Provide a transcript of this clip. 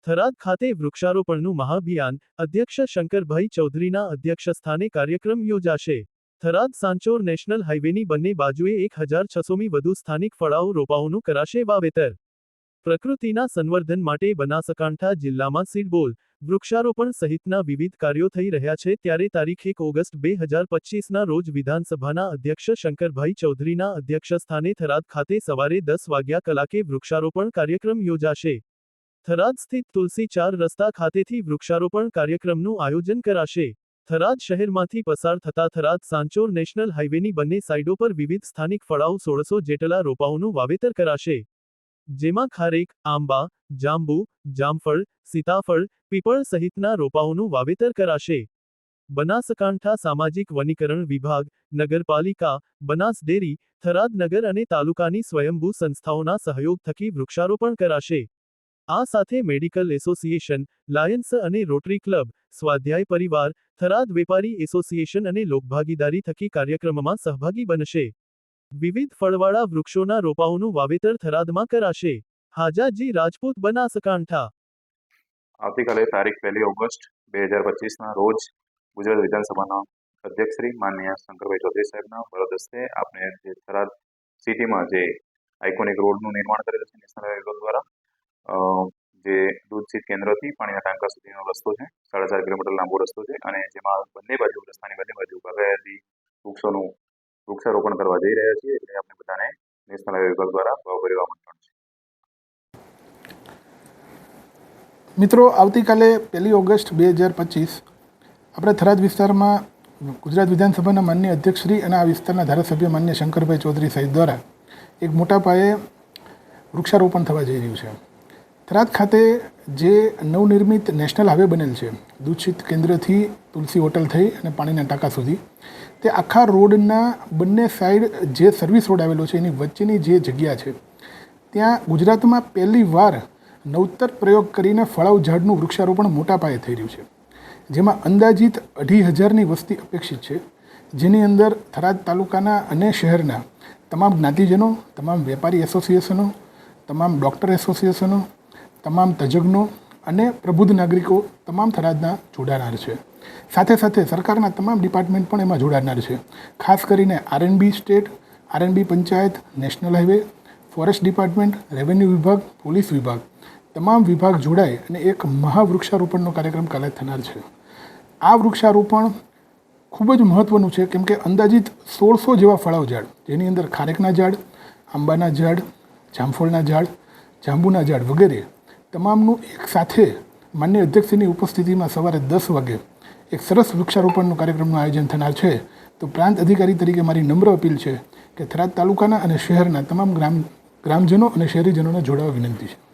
થરાદ ખાતે વૃક્ષારોપણનું મહાભિયાન અધ્યક્ષ શંકરભાઈ ચૌધરીના અધ્યક્ષસ્થાને કાર્યક્રમ યોજાશે। થરાદ સાંચોર નેશનલ હાઈવેની બંને બાજુએ 1600મી વધુ સ્થાનિક ફળાઓ રોપાઓનું કરાશે વાવેતર। પ્રકૃતિના સંવર્ધન માટે બનાસકાંઠા જિલ્લામાં સીડબોલ, વૃક્ષારોપણ સહિતના વિવિધ કાર્યો થઈ રહ્યા છે। ત્યારે તારીખ 1 ઓગસ્ટ 2025ના રોજ વિધાનસભાના અધ્યક્ષ શંકરભાઈ ચૌધરીના અધ્યક્ષસ્થાને થરાદ ખાતે સવારે 10 વાગ્યા કલાકે વૃક્ષારોપણ કાર્યક્રમ યોજાશે। થરાદ સ્થિત તુલસી 4 રસ્તા ખાતેથી વૃક્ષારોપણ કાર્યક્રમનું આયોજન કરાશે। થરાદ શહેરમાંથી પસાર થતા થરાદ સાંચોર નેશનલ હાઈવેની બંને સાઇડો પર વિવિધ સ્થાનિક ફળાઓ 1600 જેટલા રોપાઓનું વાવેતર કરાશે। જેમાં ખારેક, આંબા, જાંબુ, જામફળ, સીતાફળ, પીપળ સહિતના રોપાઓનું વાવેતર કરાશે। બનાસકાંઠા સામાજિક વનીકરણ વિભાગ, નગરપાલિકા, બનાસ ડેરી, થરાદ નગર અને તાલુકાની સ્વયંભૂ સંસ્થાઓના સહયોગ થકી વૃક્ષારોપણ કરાશે। આ સાથે મેડિકલ એસોસિએશન, લાયન્સ અને રોટરી ક્લબ, સ્વાધ્યાય પરિવાર, થરાદ વેપારી એસોસિએશન અને લોકભાગીદારી થકી કાર્યક્રમમાં સહભાગી બનશે। વિવિધ ફળવાળા વૃક્ષોના રોપાઓનું વાવેતર થરાદમાં કરાશે। હાજાજી રાજપૂત, બનાસકાંઠા। આવતીકાલે તારીખ 1 ઓગસ્ટ 2025ના રોજ ગુજરાત વિધાનસભાના અધ્યક્ષ શ્રી માનનીય શંકરભાઈ ચૌધરી સાહેબના વરદ હસ્તે આપણે જે થરાદ સિટીમાં જે આઇકોનિક રોડનું નિર્માણ કરેલું છે નેશનલ હાઈવે દ્વારા, જે દૂધ શીત કેન્દ્રથી પાણીના ટાંકા સુધીનો રસ્તો છે, 4.5 કિલોમીટર લાંબો રસ્તો છે અને જેમાં બંને બાજુ રસ્તાની બંને બાજુ બાગાયતી વૃક્ષોનું વૃક્ષારોપણ કરવા જઈ રહ્યા છીએ। એટલે આપણે બધાને નેશનલ હાઈવે વિભાગ દ્વારા ભાવભર્યું આમંત્રણ છે। મિત્રો, આવતીકાલે 1 ઓગસ્ટ 2025 આપણે થરાદ વિસ્તારમાં ગુજરાત વિધાનસભાના માનનીય અધ્યક્ષશ્રી અને આ વિસ્તારના ધારાસભ્ય માનનીય શંકરભાઈ ચૌધરી સાહેબ દ્વારા એક મોટા પાયે વૃક્ષારોપણ થવા જઈ રહ્યું છે। થરાદ ખાતે જે નવનિર્મિત નેશનલ હાઈવે બનેલ છે, દૂધશીત કેન્દ્રથી તુલસી હોટલ થઈ અને પાણીના ટાંકા સુધી, તે આખા રોડના બંને સાઈડ જે સર્વિસ રોડ આવેલો છે એની વચ્ચેની જે જગ્યા છે ત્યાં ગુજરાતમાં પહેલી વાર નવતર પ્રયોગ કરીને ફળાઉ ઝાડનું વૃક્ષારોપણ મોટા પાયે થઈ રહ્યું છે। જેમાં અંદાજિત 2,500ની વસ્તી અપેક્ષિત છે, જેની અંદર થરાદ તાલુકાના અને શહેરના તમામ જ્ઞાતિજનો, તમામ વેપારી એસોસિએશનો, તમામ ડૉક્ટર એસોસિએશનો, તમામ તજજ્ઞો અને પ્રબુદ્ધ નાગરિકો તમામ થરાદના જોડાનાર છે। સાથે સાથે સરકારના તમામ ડિપાર્ટમેન્ટ પણ એમાં જોડાનાર છે। ખાસ કરીને RNB state, RNB panchayat, national highway, forest department, revenue વિભાગ, પોલીસ વિભાગ, તમામ વિભાગ જોડાય અને એક મહાવૃક્ષારોપણનો કાર્યક્રમ કાલે થનાર છે। આ વૃક્ષારોપણ ખૂબ જ મહત્ત્વનું છે, કેમ કે અંદાજિત 1600 જેવા ફળાઉ ઝાડ, જેની અંદર ખારેકના ઝાડ, આંબાના ઝાડ, જામફળના ઝાડ, જાંબુના ઝાડ વગેરે તમામનું એક સાથે માન્ય અધ્યક્ષની ઉપસ્થિતિમાં સવારે 10 વાગે એક સરસ વૃક્ષારોપણનું કાર્યક્રમનું આયોજન થનાર છે। તો પ્રાંત અધિકારી તરીકે મારી નમ્ર અપીલ છે કે થરાદ તાલુકાના અને શહેરના તમામ ગ્રામજનો અને શહેરીજનોને જોડાવા વિનંતી છે।